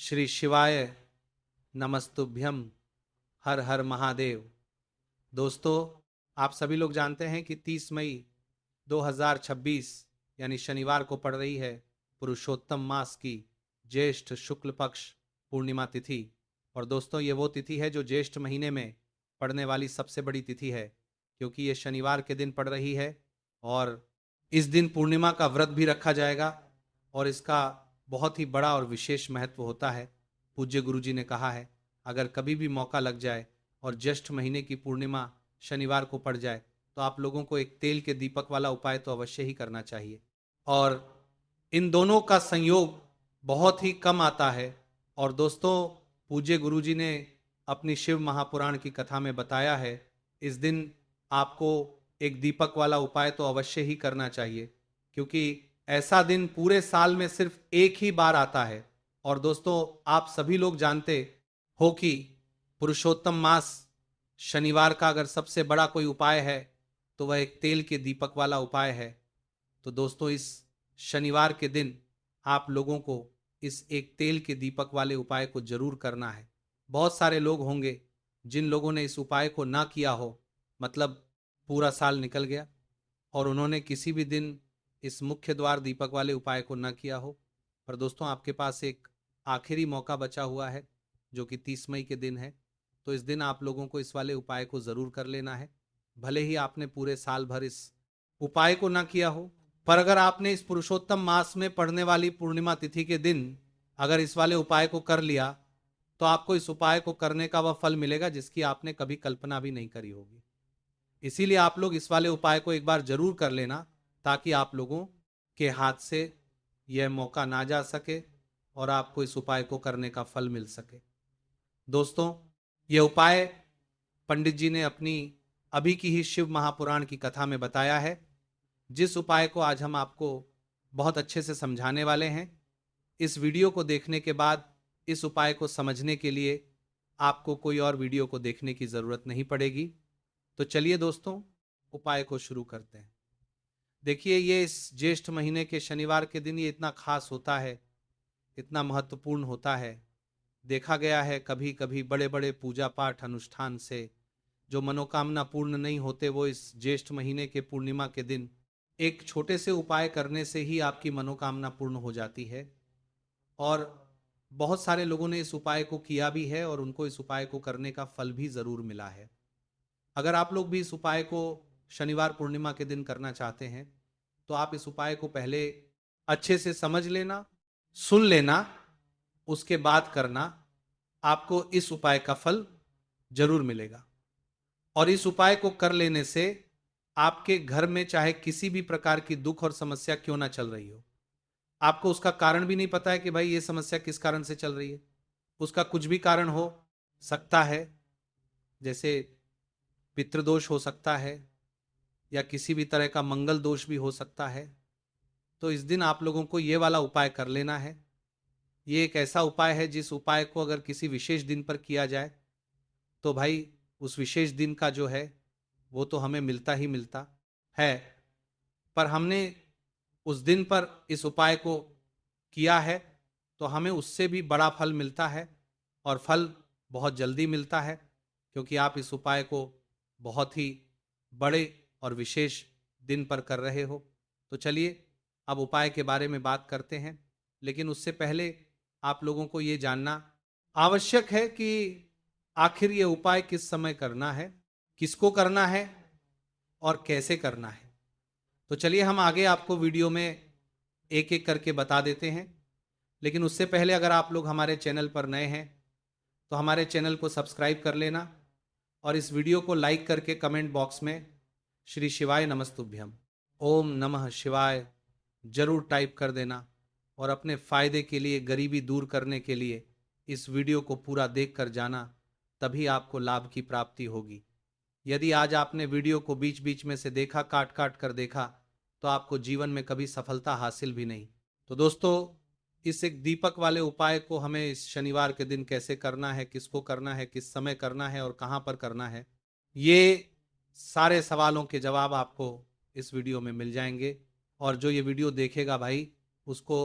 श्री शिवाय नमस्तुभ्यम। हर हर महादेव। दोस्तों, आप सभी लोग जानते हैं कि 30 मई 2026 यानी शनिवार को पड़ रही है पुरुषोत्तम मास की ज्येष्ठ शुक्ल पक्ष पूर्णिमा तिथि। और दोस्तों, ये वो तिथि है जो ज्येष्ठ महीने में पड़ने वाली सबसे बड़ी तिथि है, क्योंकि ये शनिवार के दिन पड़ रही है। और इस दिन पूर्णिमा का व्रत भी रखा जाएगा और इसका बहुत ही बड़ा और विशेष महत्व होता है। पूज्य गुरु जी ने कहा है, अगर कभी भी मौका लग जाए और ज्येष्ठ महीने की पूर्णिमा शनिवार को पड़ जाए तो आप लोगों को एक तेल के दीपक वाला उपाय तो अवश्य ही करना चाहिए। और इन दोनों का संयोग बहुत ही कम आता है। और दोस्तों, पूज्य गुरु जी ने अपनी शिव महापुराण की कथा में बताया है, इस दिन आपको एक दीपक वाला उपाय तो अवश्य ही करना चाहिए, क्योंकि ऐसा दिन पूरे साल में सिर्फ एक ही बार आता है। और दोस्तों, आप सभी लोग जानते हो कि पुरुषोत्तम मास शनिवार का अगर सबसे बड़ा कोई उपाय है तो वह एक तेल के दीपक वाला उपाय है। तो दोस्तों, इस शनिवार के दिन आप लोगों को इस एक तेल के दीपक वाले उपाय को जरूर करना है। बहुत सारे लोग होंगे जिन लोगों ने इस उपाय को ना किया हो, मतलब पूरा साल निकल गया और उन्होंने किसी भी दिन इस मुख्य द्वार दीपक वाले उपाय को न किया हो। पर दोस्तों, आपके पास एक आखिरी मौका बचा हुआ है जो कि 30 मई के दिन है। तो इस दिन आप लोगों को इस वाले उपाय को जरूर कर लेना है। भले ही आपने पूरे साल भर इस उपाय को ना किया हो, पर अगर आपने इस पुरुषोत्तम मास में पड़ने वाली पूर्णिमा तिथि के दिन अगर इस वाले उपाय को कर लिया तो आपको इस उपाय को करने का वह फल मिलेगा जिसकी आपने कभी कल्पना भी नहीं करी होगी। इसीलिए आप लोग इस वाले उपाय को एक बार जरूर कर लेना, ताकि आप लोगों के हाथ से यह मौका ना जा सके और आपको इस उपाय को करने का फल मिल सके। दोस्तों, यह उपाय पंडित जी ने अपनी अभी की ही शिव महापुराण की कथा में बताया है, जिस उपाय को आज हम आपको बहुत अच्छे से समझाने वाले हैं। इस वीडियो को देखने के बाद इस उपाय को समझने के लिए आपको कोई और वीडियो को देखने की जरूरत नहीं पड़ेगी। तो चलिए दोस्तों, उपाय को शुरू करते हैं। देखिए, ये इस ज्येष्ठ महीने के शनिवार के दिन ये इतना खास होता है, इतना महत्वपूर्ण होता है। देखा गया है कभी कभी बड़े बड़े पूजा पाठ अनुष्ठान से जो मनोकामना पूर्ण नहीं होते, वो इस ज्येष्ठ महीने के पूर्णिमा के दिन एक छोटे से उपाय करने से ही आपकी मनोकामना पूर्ण हो जाती है। और बहुत सारे लोगों ने इस उपाय को किया भी है और उनको इस उपाय को करने का फल भी जरूर मिला है। अगर आप लोग भी इस उपाय को शनिवार पूर्णिमा के दिन करना चाहते हैं तो आप इस उपाय को पहले अच्छे से समझ लेना, सुन लेना, उसके बाद करना। आपको इस उपाय का फल जरूर मिलेगा। और इस उपाय को कर लेने से आपके घर में चाहे किसी भी प्रकार की दुख और समस्या क्यों ना चल रही हो, आपको उसका कारण भी नहीं पता है कि भाई ये समस्या किस कारण से चल रही है। उसका कुछ भी कारण हो सकता है, जैसे पितृदोष हो सकता है या किसी भी तरह का मंगल दोष भी हो सकता है। तो इस दिन आप लोगों को ये वाला उपाय कर लेना है। ये एक ऐसा उपाय है जिस उपाय को अगर किसी विशेष दिन पर किया जाए तो भाई उस विशेष दिन का जो है वो तो हमें मिलता ही मिलता है। पर हमने उस दिन पर इस उपाय को किया है तो हमें उससे भी बड़ा फल मिलता है, और फल बहुत जल्दी मिलता है, क्योंकि आप इस उपाय को बहुत ही बड़े और विशेष दिन पर कर रहे हो। तो चलिए अब उपाय के बारे में बात करते हैं, लेकिन उससे पहले आप लोगों को ये जानना आवश्यक है कि आखिर ये उपाय किस समय करना है, किसको करना है और कैसे करना है। तो चलिए हम आगे आपको वीडियो में एक एक करके बता देते हैं। लेकिन उससे पहले अगर आप लोग हमारे चैनल पर नए हैं तो हमारे चैनल को सब्सक्राइब कर लेना और इस वीडियो को लाइक करके कमेंट बॉक्स में श्री शिवाय नमस्तुभ्यम, ओम नमः शिवाय जरूर टाइप कर देना। और अपने फायदे के लिए, गरीबी दूर करने के लिए इस वीडियो को पूरा देख कर जाना, तभी आपको लाभ की प्राप्ति होगी। यदि आज आपने वीडियो को बीच बीच में से देखा, काट काट कर देखा, तो आपको जीवन में कभी सफलता हासिल भी नहीं। तो दोस्तों, इस एक दीपक वाले उपाय को हमें इस शनिवार के दिन कैसे करना है, किसको करना है, किस समय करना है और कहां पर करना है, ये सारे सवालों के जवाब आपको इस वीडियो में मिल जाएंगे। और जो ये वीडियो देखेगा भाई, उसको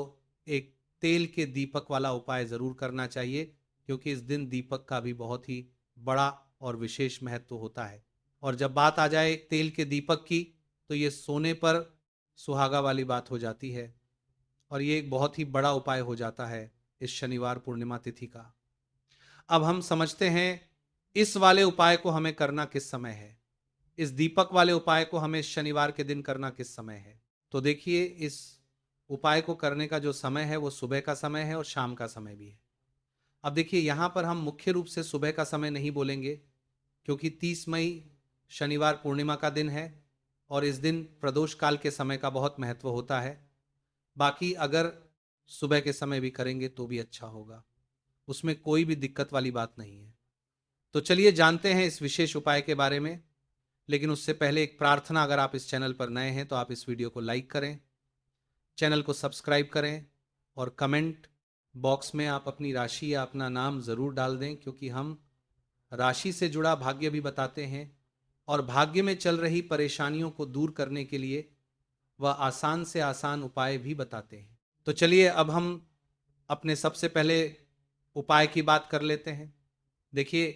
एक तेल के दीपक वाला उपाय जरूर करना चाहिए, क्योंकि इस दिन दीपक का भी बहुत ही बड़ा और विशेष महत्व होता है। और जब बात आ जाए तेल के दीपक की, तो ये सोने पर सुहागा वाली बात हो जाती है, और ये एक बहुत ही बड़ा उपाय हो जाता है इस शनिवार पूर्णिमा तिथि का। अब हम समझते हैं इस वाले उपाय को हमें करना किस समय है, इस दीपक वाले उपाय को हमें शनिवार के दिन करना किस समय है। तो देखिए, इस उपाय को करने का जो समय है वो सुबह का समय है और शाम का समय भी है। अब देखिए, यहां पर हम मुख्य रूप से सुबह का समय नहीं बोलेंगे, क्योंकि 30 मई शनिवार पूर्णिमा का दिन है और इस दिन प्रदोष काल के समय का बहुत महत्व होता है। बाकी अगर सुबह के समय भी करेंगे तो भी अच्छा होगा, उसमें कोई भी दिक्कत वाली बात नहीं है। तो चलिए जानते हैं इस विशेष उपाय के बारे में। लेकिन उससे पहले एक प्रार्थना, अगर आप इस चैनल पर नए हैं तो आप इस वीडियो को लाइक करें, चैनल को सब्सक्राइब करें, और कमेंट बॉक्स में आप अपनी राशि या अपना नाम ज़रूर डाल दें, क्योंकि हम राशि से जुड़ा भाग्य भी बताते हैं और भाग्य में चल रही परेशानियों को दूर करने के लिए वह आसान से आसान उपाय भी बताते हैं। तो चलिए अब हम अपने सबसे पहले उपाय की बात कर लेते हैं। देखिए,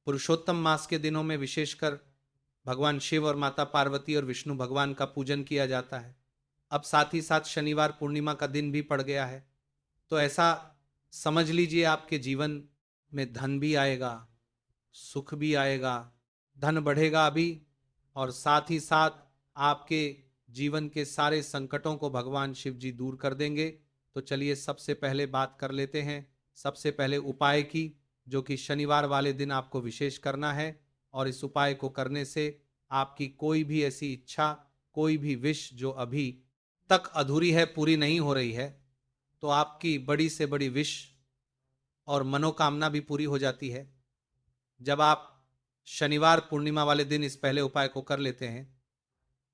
पुरुषोत्तम मास के दिनों में विशेषकर भगवान शिव और माता पार्वती और विष्णु भगवान का पूजन किया जाता है। अब साथ ही साथ शनिवार पूर्णिमा का दिन भी पड़ गया है, तो ऐसा समझ लीजिए आपके जीवन में धन भी आएगा, सुख भी आएगा, धन बढ़ेगा अभी, और साथ ही साथ आपके जीवन के सारे संकटों को भगवान शिव जी दूर कर देंगे। तो चलिए सबसे पहले बात कर लेते हैं सबसे पहले उपाय की, जो कि शनिवार वाले दिन आपको विशेष करना है। और इस उपाय को करने से आपकी कोई भी ऐसी इच्छा, कोई भी विश जो अभी तक अधूरी है, पूरी नहीं हो रही है, तो आपकी बड़ी से बड़ी विश और मनोकामना भी पूरी हो जाती है जब आप शनिवार पूर्णिमा वाले दिन इस पहले उपाय को कर लेते हैं।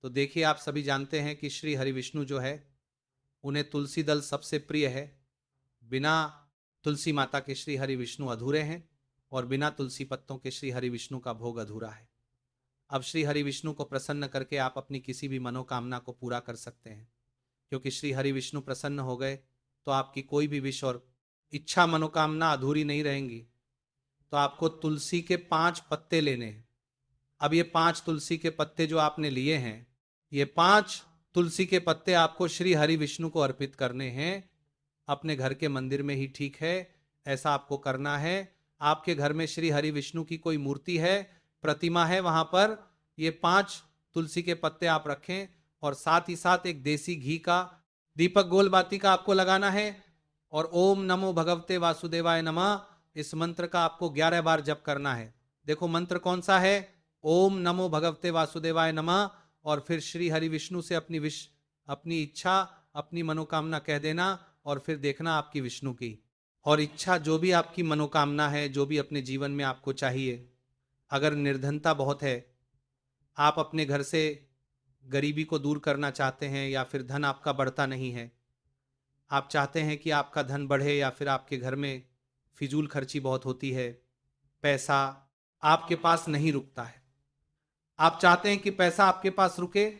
तो देखिए, आप सभी जानते हैं कि श्री हरि विष्णु जो है, उन्हें तुलसी दल सबसे प्रिय है। बिना तुलसी माता के श्री हरि विष्णु अधूरे हैं, और बिना तुलसी पत्तों के श्री हरि विष्णु का भोग अधूरा है। अब श्री हरि विष्णु को प्रसन्न करके आप अपनी किसी भी मनोकामना को पूरा कर सकते हैं, क्योंकि श्री हरि विष्णु प्रसन्न हो गए तो आपकी कोई भी विश और इच्छा मनोकामना अधूरी नहीं रहेंगी। तो आपको तुलसी के 5 पत्ते लेने हैं। अब ये 5 तुलसी के पत्ते जो आपने लिए हैं, ये 5 तुलसी के पत्ते आपको श्री हरि विष्णु को अर्पित करने हैं। अपने घर के मंदिर में ही ठीक है, ऐसा आपको करना है। आपके घर में श्री हरि विष्णु की कोई मूर्ति है, प्रतिमा है, वहां पर ये 5 तुलसी के पत्ते आप रखें, और साथ ही साथ एक देसी घी का दीपक गोल बाती का आपको लगाना है। और ओम नमो भगवते वासुदेवाय नमः, इस मंत्र का आपको 11 बार जप करना है। देखो मंत्र कौन सा है, ओम नमो भगवते वासुदेवाय नमः। और फिर श्री हरि विष्णु से अपनी विश, अपनी इच्छा, अपनी मनोकामना कह देना, और फिर देखना आपकी विष्णु की और इच्छा, जो भी आपकी मनोकामना है, जो भी अपने जीवन में आपको चाहिए। अगर निर्धनता बहुत है, आप अपने घर से गरीबी को दूर करना चाहते हैं, या फिर धन आपका बढ़ता नहीं है, आप चाहते हैं कि आपका धन बढ़े, या फिर आपके घर में फिजूल खर्ची बहुत होती है, पैसा आपके पास नहीं रुकता है, आप चाहते हैं कि पैसा आपके पास रुके,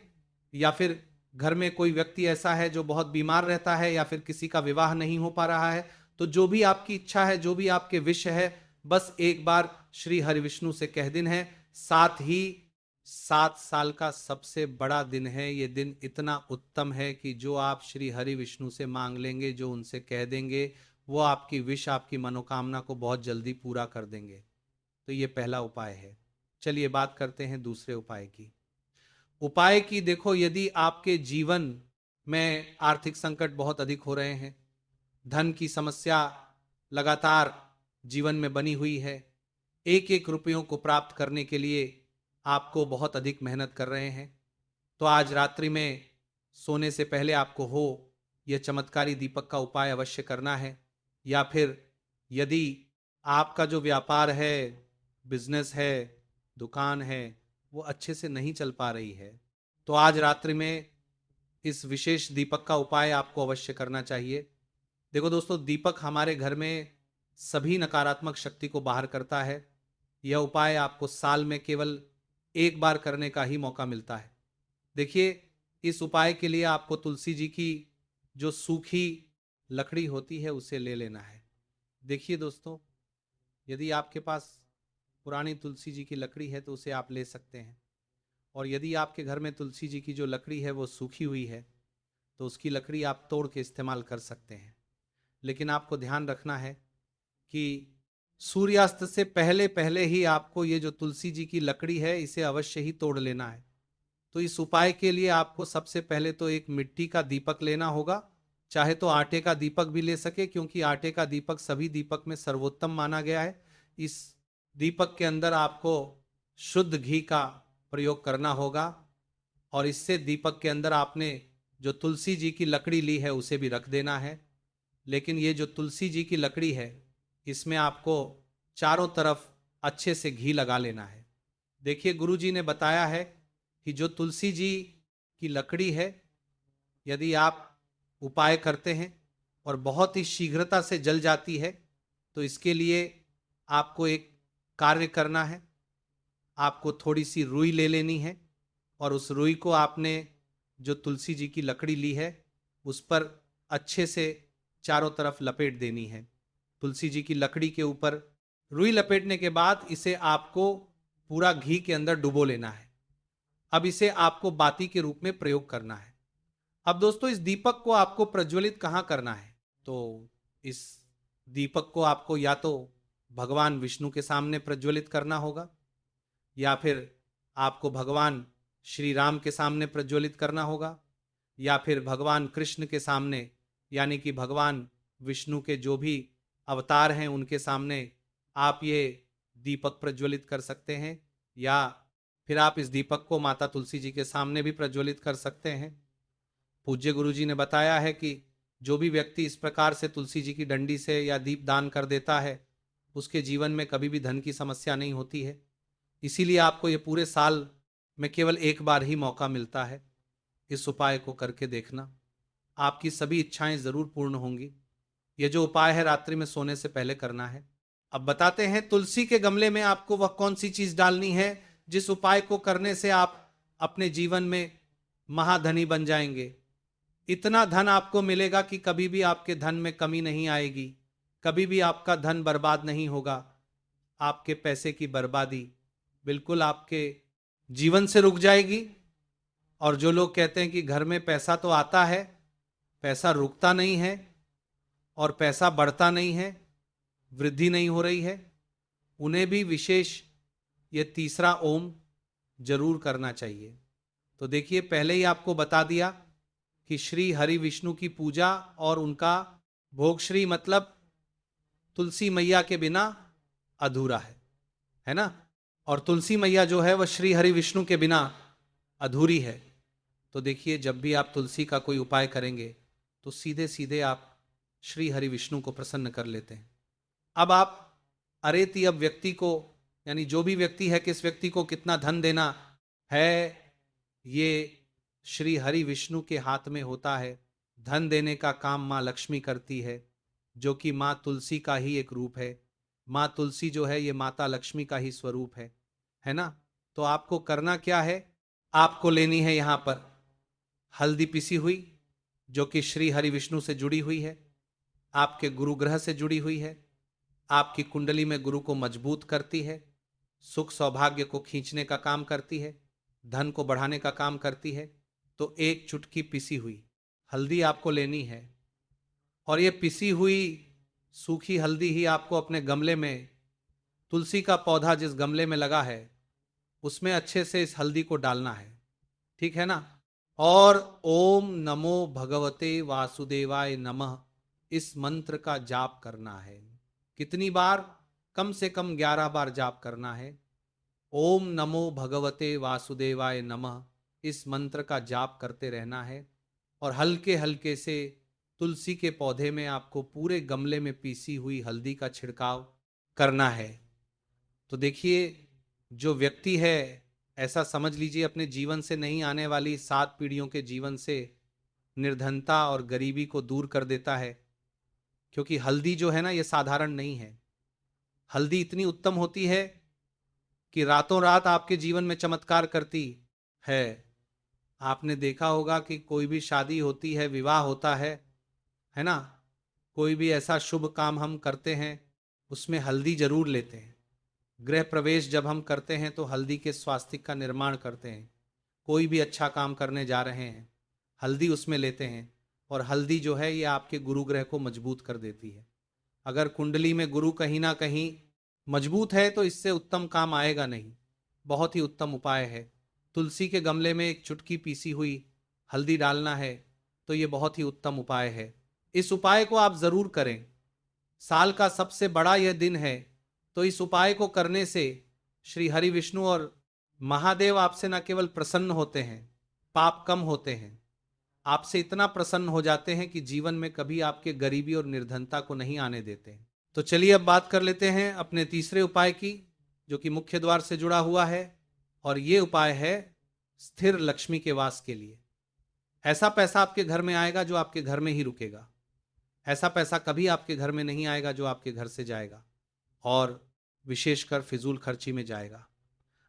या फिर घर में कोई व्यक्ति ऐसा है जो बहुत बीमार रहता है, या फिर किसी का विवाह नहीं हो पा रहा है, तो जो भी आपकी इच्छा है, जो भी आपके विश है, बस एक बार श्री हरि विष्णु से कह दिन है। साथ ही 7 साल का सबसे बड़ा दिन है ये दिन, इतना उत्तम है कि जो आप श्री हरि विष्णु से मांग लेंगे, जो उनसे कह देंगे, वो आपकी विश, आपकी मनोकामना को बहुत जल्दी पूरा कर देंगे। तो ये पहला उपाय है। चलिए बात करते हैं दूसरे उपाय की। उपाय की देखो, यदि आपके जीवन में आर्थिक संकट बहुत अधिक हो रहे हैं, धन की समस्या लगातार जीवन में बनी हुई है, एक एक रुपयों को प्राप्त करने के लिए आपको बहुत अधिक मेहनत कर रहे हैं, तो आज रात्रि में सोने से पहले आपको हो यह चमत्कारी दीपक का उपाय अवश्य करना है। या फिर यदि आपका जो व्यापार है, बिजनेस है, दुकान है, वो अच्छे से नहीं चल पा रही है, तो आज रात्रि में इस विशेष दीपक का उपाय आपको अवश्य करना चाहिए। देखो दोस्तों, दीपक हमारे घर में सभी नकारात्मक शक्ति को बाहर करता है। यह उपाय आपको साल में केवल एक बार करने का ही मौका मिलता है। देखिए, इस उपाय के लिए आपको तुलसी जी की जो सूखी लकड़ी होती है उसे ले लेना है। देखिए दोस्तों, यदि आपके पास पुरानी तुलसी जी की लकड़ी है तो उसे आप ले सकते हैं, और यदि आपके घर में तुलसी जी की जो लकड़ी है वो सूखी हुई है तो उसकी लकड़ी आप तोड़ के इस्तेमाल कर सकते हैं। लेकिन आपको ध्यान रखना है कि सूर्यास्त से पहले पहले ही आपको ये जो तुलसी जी की लकड़ी है इसे अवश्य ही तोड़ लेना है। तो इस उपाय के लिए आपको सबसे पहले तो एक मिट्टी का दीपक लेना होगा, चाहे तो आटे का दीपक भी ले सके, क्योंकि आटे का दीपक सभी दीपक में सर्वोत्तम माना गया है। इस दीपक के अंदर आपको शुद्ध घी का प्रयोग करना होगा, और इससे दीपक के अंदर आपने जो तुलसी जी की लकड़ी ली है उसे भी रख देना है। लेकिन ये जो तुलसी जी की लकड़ी है इसमें आपको चारों तरफ अच्छे से घी लगा लेना है। देखिए, गुरु जी ने बताया है कि जो तुलसी जी की लकड़ी है, यदि आप उपाय करते हैं और बहुत ही शीघ्रता से जल जाती है, तो इसके लिए आपको एक कार्य करना है। आपको थोड़ी सी रुई ले लेनी है, और उस रुई को आपने जो तुलसी जी की लकड़ी ली है उस पर अच्छे से चारों तरफ लपेट देनी है। तुलसी जी की लकड़ी के ऊपर रुई लपेटने के बाद इसे आपको पूरा घी के अंदर डुबो लेना है। अब इसे आपको बाती के रूप में प्रयोग करना है। अब दोस्तों, इस दीपक को आपको प्रज्वलित कहाँ करना है? तो इस दीपक को आपको या तो भगवान विष्णु के सामने प्रज्वलित करना होगा, या फिर आपको भगवान श्री राम के सामने प्रज्वलित करना होगा, या फिर भगवान कृष्ण के सामने, यानी कि भगवान विष्णु के जो भी अवतार हैं उनके सामने आप ये दीपक प्रज्वलित कर सकते हैं, या फिर आप इस दीपक को माता तुलसी जी के सामने भी प्रज्वलित कर सकते हैं। पूज्य गुरु जी ने बताया है कि जो भी व्यक्ति इस प्रकार से तुलसी जी की डंडी से या दीप दान कर देता है उसके जीवन में कभी भी धन की समस्या नहीं होती है। इसीलिए आपको ये पूरे साल में केवल एक बार ही मौका मिलता है। इस उपाय को करके देखना, आपकी सभी इच्छाएं जरूर पूर्ण होंगी। यह जो उपाय है रात्रि में सोने से पहले करना है। अब बताते हैं, तुलसी के गमले में आपको वह कौन सी चीज डालनी है जिस उपाय को करने से आप अपने जीवन में महाधनी बन जाएंगे। इतना धन आपको मिलेगा कि कभी भी आपके धन में कमी नहीं आएगी, कभी भी आपका धन बर्बाद नहीं होगा। आपके पैसे की बर्बादी बिल्कुल आपके जीवन से रुक जाएगी। और जो लोग कहते हैं कि घर में पैसा तो आता है, पैसा रुकता नहीं है और पैसा बढ़ता नहीं है, वृद्धि नहीं हो रही है, उन्हें भी विशेष ये तीसरा ओम जरूर करना चाहिए। तो देखिए, पहले ही आपको बता दिया कि श्री हरि विष्णु की पूजा और उनका भोग श्री मतलब तुलसी मैया के बिना अधूरा है ना। और तुलसी मैया जो है वह श्री हरि विष्णु के बिना अधूरी है। तो देखिए, जब भी आप तुलसी का कोई उपाय करेंगे तो सीधे सीधे आप श्री हरि विष्णु को प्रसन्न कर लेते हैं। अब आप अरेती अब व्यक्ति को, यानी जो भी व्यक्ति है, किस व्यक्ति को कितना धन देना है, ये श्री हरि विष्णु के हाथ में होता है। धन देने का काम माँ लक्ष्मी करती है, जो कि माँ तुलसी का ही एक रूप है। माँ तुलसी जो है ये माता लक्ष्मी का ही स्वरूप है ना। तो आपको करना क्या है, आपको लेनी है यहाँ पर हल्दी पिसी हुई, जो कि श्री हरि विष्णु से जुड़ी हुई है, आपके गुरु ग्रह से जुड़ी हुई है, आपकी कुंडली में गुरु को मजबूत करती है, सुख सौभाग्य को खींचने का काम करती है, धन को बढ़ाने का काम करती है। तो एक चुटकी पिसी हुई हल्दी आपको लेनी है, और ये पिसी हुई सूखी हल्दी ही आपको अपने गमले में, तुलसी का पौधा जिस गमले में लगा है उसमें अच्छे से इस हल्दी को डालना है, ठीक है ना। और ओम नमो भगवते वासुदेवाय नमः इस मंत्र का जाप करना है। कितनी बार? कम से कम 11 बार जाप करना है। ओम नमो भगवते वासुदेवाय नमः इस मंत्र का जाप करते रहना है, और हल्के हल्के से तुलसी के पौधे में आपको पूरे गमले में पीसी हुई हल्दी का छिड़काव करना है। तो देखिए, जो व्यक्ति है, ऐसा समझ लीजिए अपने जीवन से नहीं आने वाली 7 पीढ़ियों के जीवन से निर्धनता और गरीबी को दूर कर देता है। क्योंकि हल्दी जो है ना, ये साधारण नहीं है। हल्दी इतनी उत्तम होती है कि रातों रात आपके जीवन में चमत्कार करती है। आपने देखा होगा कि कोई भी शादी होती है, विवाह होता है ना, कोई भी ऐसा शुभ काम हम करते हैं उसमें हल्दी जरूर लेते हैं। गृह प्रवेश जब हम करते हैं तो हल्दी के स्वास्तिक का निर्माण करते हैं। कोई भी अच्छा काम करने जा रहे हैं हल्दी उसमें लेते हैं। और हल्दी जो है ये आपके गुरु ग्रह को मजबूत कर देती है। अगर कुंडली में गुरु कहीं ना कहीं मजबूत है तो इससे उत्तम काम आएगा नहीं। बहुत ही उत्तम उपाय है। तुलसी के गमले में एक चुटकी पीसी हुई हल्दी डालना है तो ये बहुत ही उत्तम उपाय है। इस उपाय को आप जरूर करें। साल का सबसे बड़ा यह दिन है तो इस उपाय को करने से श्री हरि विष्णु और महादेव आपसे न केवल प्रसन्न होते हैं, पाप कम होते हैं, आपसे इतना प्रसन्न हो जाते हैं कि जीवन में कभी आपके गरीबी और निर्धनता को नहीं आने देते हैं। तो चलिए अब बात कर लेते हैं अपने तीसरे उपाय की, जो कि मुख्य द्वार से जुड़ा हुआ है। और ये उपाय है स्थिर लक्ष्मी के वास के लिए। ऐसा पैसा आपके घर में आएगा जो आपके घर में ही रुकेगा। ऐसा पैसा कभी आपके घर में नहीं आएगा जो आपके घर से जाएगा और विशेषकर फिजूल खर्ची में जाएगा।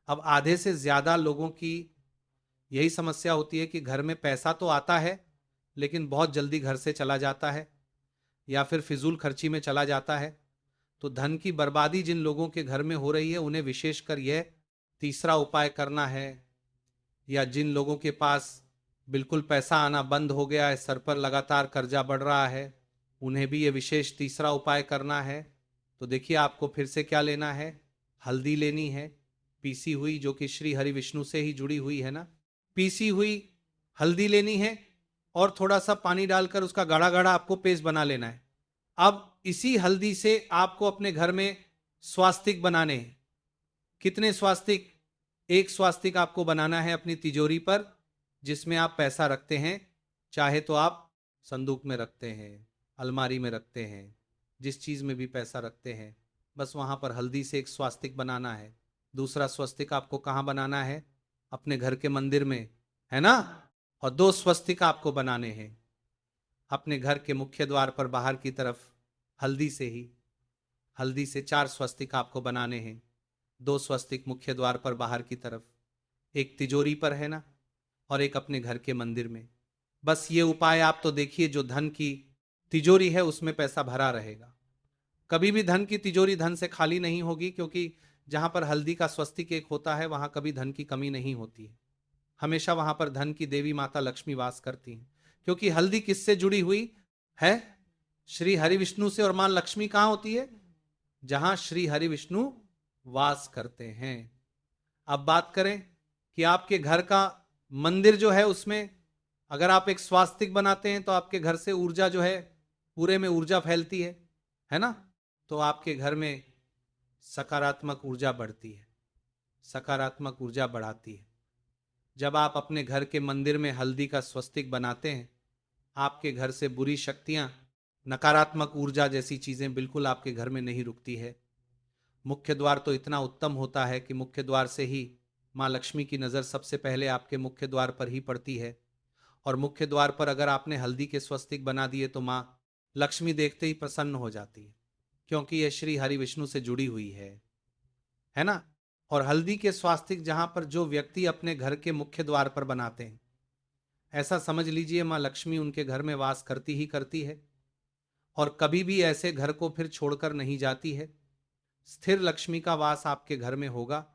अब आधे से ज्यादा लोगों की यही समस्या होती है कि घर में पैसा तो आता है लेकिन बहुत जल्दी घर से चला जाता है या फिर फिजूल खर्ची में चला जाता है। तो धन की बर्बादी जिन लोगों के घर में हो रही है उन्हें विशेषकर यह तीसरा उपाय करना है। या जिन लोगों के पास बिल्कुल पैसा आना बंद हो गया है, सर पर लगातार कर्जा बढ़ रहा है, उन्हें भी ये विशेष तीसरा उपाय करना है। तो देखिए आपको फिर से क्या लेना है, हल्दी लेनी है पीसी हुई, जो कि श्री हरि विष्णु से ही जुड़ी हुई है ना। पीसी हुई हल्दी लेनी है और थोड़ा सा पानी डालकर उसका गाढ़ा गाढ़ा आपको पेस्ट बना लेना है। अब इसी हल्दी से आपको अपने घर में स्वास्तिक बनाने हैं। कितने स्वास्तिक? एक स्वास्तिक आपको बनाना है अपनी तिजोरी पर जिसमें आप पैसा रखते हैं। चाहे तो आप संदूक में रखते हैं, अलमारी में रखते हैं, जिस चीज में भी पैसा रखते हैं, बस वहां पर हल्दी से एक स्वास्तिक बनाना है। दूसरा स्वस्तिक आपको कहाँ बनाना है? अपने घर के मंदिर में, है ना। और दो स्वस्तिक आपको बनाने हैं अपने घर के मुख्य द्वार पर बाहर की तरफ। हल्दी से ही, हल्दी से 4 स्वस्तिक आपको बनाने हैं। 2 स्वस्तिक मुख्य द्वार पर बाहर की तरफ, एक तिजोरी पर, है ना, और एक अपने घर के मंदिर में। बस ये उपाय आप तो देखिए, जो धन की तिजोरी है उसमें पैसा भरा रहेगा। कभी भी धन की तिजोरी धन से खाली नहीं होगी, क्योंकि जहां पर हल्दी का स्वस्तिक एक होता है वहां कभी धन की कमी नहीं होती है। हमेशा वहां पर धन की देवी माता लक्ष्मी वास करती हैं, क्योंकि हल्दी किससे जुड़ी हुई है? श्री हरि विष्णु से। और मां लक्ष्मी कहां होती है? जहां श्री हरि विष्णु वास करते हैं। अब बात करें कि आपके घर का मंदिर जो है उसमें अगर आप एक स्वास्तिक बनाते हैं तो आपके घर से ऊर्जा जो है, पूरे में ऊर्जा फैलती है ना। तो आपके घर में सकारात्मक ऊर्जा बढ़ती है, सकारात्मक ऊर्जा बढ़ाती है। जब आप अपने घर के मंदिर में हल्दी का स्वस्तिक बनाते हैं, आपके घर से बुरी शक्तियां, नकारात्मक ऊर्जा जैसी चीजें बिल्कुल आपके घर में नहीं रुकती है। मुख्य द्वार तो इतना उत्तम होता है कि मुख्य द्वार से ही माँ लक्ष्मी की नज़र सबसे पहले आपके मुख्य द्वार पर ही पड़ती है। और मुख्य द्वार पर अगर आपने हल्दी के स्वस्तिक बना दिए तो माँ लक्ष्मी देखते ही प्रसन्न हो जाती है, क्योंकि यह श्री हरि विष्णु से जुड़ी हुई है ना। और हल्दी के स्वास्तिक जहां पर जो व्यक्ति अपने घर के मुख्य द्वार पर बनाते हैं, ऐसा समझ लीजिए माँ लक्ष्मी उनके घर में वास करती ही करती है और कभी भी ऐसे घर को फिर छोड़कर नहीं जाती है। स्थिर लक्ष्मी का वास आपके घर में होगा।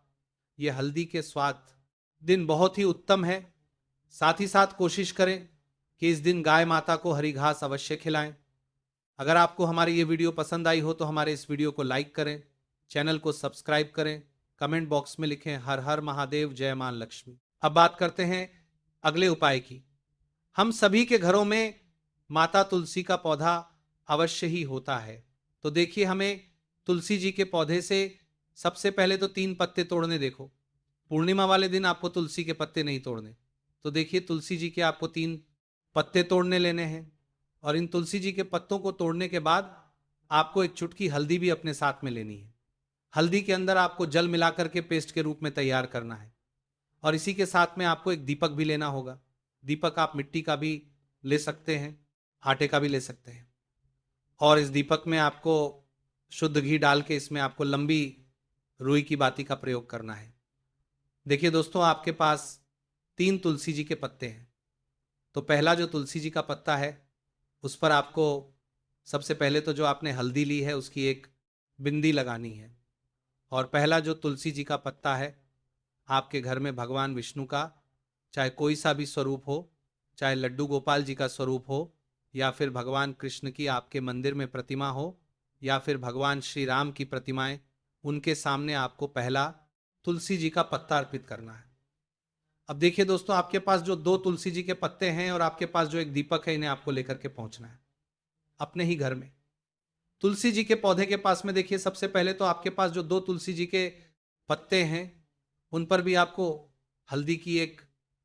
यह हल्दी के स्वाद दिन बहुत ही उत्तम है। साथ ही साथ कोशिश करें कि इस दिन गाय माता को हरी घास अवश्य खिलाएं। अगर आपको हमारी ये वीडियो पसंद आई हो तो हमारे इस वीडियो को लाइक करें, चैनल को सब्सक्राइब करें, कमेंट बॉक्स में लिखें हर हर महादेव, जय मां लक्ष्मी। अब बात करते हैं अगले उपाय की। हम सभी के घरों में माता तुलसी का पौधा अवश्य ही होता है। तो देखिए, हमें तुलसी जी के पौधे से सबसे पहले तो 3 पत्ते तोड़ने। देखो, पूर्णिमा वाले दिन आपको तुलसी के पत्ते नहीं तोड़ने। तो देखिए, तुलसी जी के आपको 3 पत्ते तोड़ने लेने हैं और इन तुलसी जी के पत्तों को तोड़ने के बाद आपको एक चुटकी हल्दी भी अपने साथ में लेनी है। हल्दी के अंदर आपको जल मिलाकर के पेस्ट के रूप में तैयार करना है और इसी के साथ में आपको एक दीपक भी लेना होगा। दीपक आप मिट्टी का भी ले सकते हैं, आटे का भी ले सकते हैं। और इस दीपक में आपको शुद्ध घी डाल के इसमें आपको लंबी रुई की बाती का प्रयोग करना है। देखिए दोस्तों, आपके पास 3 तुलसी जी के पत्ते हैं। तो पहला जो तुलसी जी का पत्ता है उस पर आपको सबसे पहले तो जो आपने हल्दी ली है उसकी एक बिंदी लगानी है। और पहला जो तुलसी जी का पत्ता है, आपके घर में भगवान विष्णु का चाहे कोई सा भी स्वरूप हो, चाहे लड्डू गोपाल जी का स्वरूप हो, या फिर भगवान कृष्ण की आपके मंदिर में प्रतिमा हो, या फिर भगवान श्री राम की प्रतिमाएं, उनके सामने आपको पहला तुलसी जी का पत्ता अर्पित करना है। अब देखिए दोस्तों, आपके पास जो दो तुलसी जी के पत्ते हैं और आपके पास जो एक दीपक है, इन्हें आपको लेकर के पहुंचना है अपने ही घर में। तुलसी जी के पौधे के पास में देखिए, सबसे पहले तो आपके पास जो दो तुलसी जी के पत्ते हैं उन पर भी आपको हल्दी की एक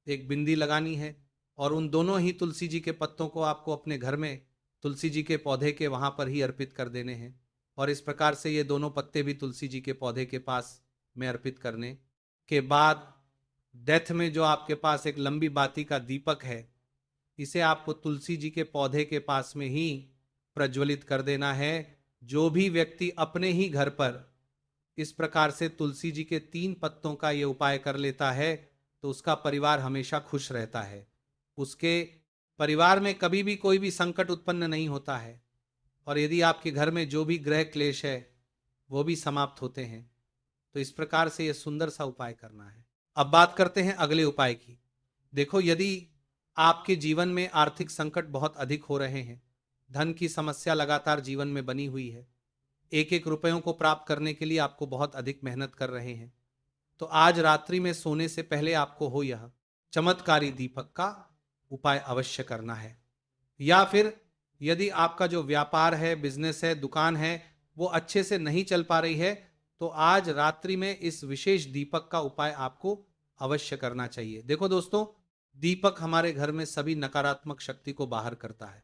एक बिंदी लगानी है। और उन दोनों ही तुलसी जी के पत्तों को आपको अपने घर में तुलसी जी के पौधे के वहां पर ही अर्पित कर देने हैं। और इस प्रकार से ये दोनों पत्ते भी तुलसी जी के पौधे के पास में अर्पित करने के बाद, डेथ में जो आपके पास एक लंबी बाती का दीपक है, इसे आपको तुलसी जी के पौधे के पास में ही प्रज्वलित कर देना है। जो भी व्यक्ति अपने ही घर पर इस प्रकार से तुलसी जी के 3 पत्तों का ये उपाय कर लेता है, तो उसका परिवार हमेशा खुश रहता है। उसके परिवार में कभी भी कोई भी संकट उत्पन्न नहीं होता है। और यदि आपके घर में जो भी ग्रह क्लेश है वो भी समाप्त होते हैं। तो इस प्रकार से यह सुंदर सा उपाय करना है। अब बात करते हैं अगले उपाय की। देखो, यदि आपके जीवन में आर्थिक संकट बहुत अधिक हो रहे हैं, धन की समस्या लगातार जीवन में बनी हुई है, एक एक रुपयों को प्राप्त करने के लिए आपको बहुत अधिक मेहनत कर रहे हैं, तो आज रात्रि में सोने से पहले आपको हो यह चमत्कारी दीपक का उपाय अवश्य करना है। या फिर यदि आपका जो व्यापार है, बिजनेस है, दुकान है, वो अच्छे से नहीं चल पा रही है, तो आज रात्रि में इस विशेष दीपक का उपाय आपको अवश्य करना चाहिए। देखो दोस्तों, दीपक हमारे घर में सभी नकारात्मक शक्ति को बाहर करता है।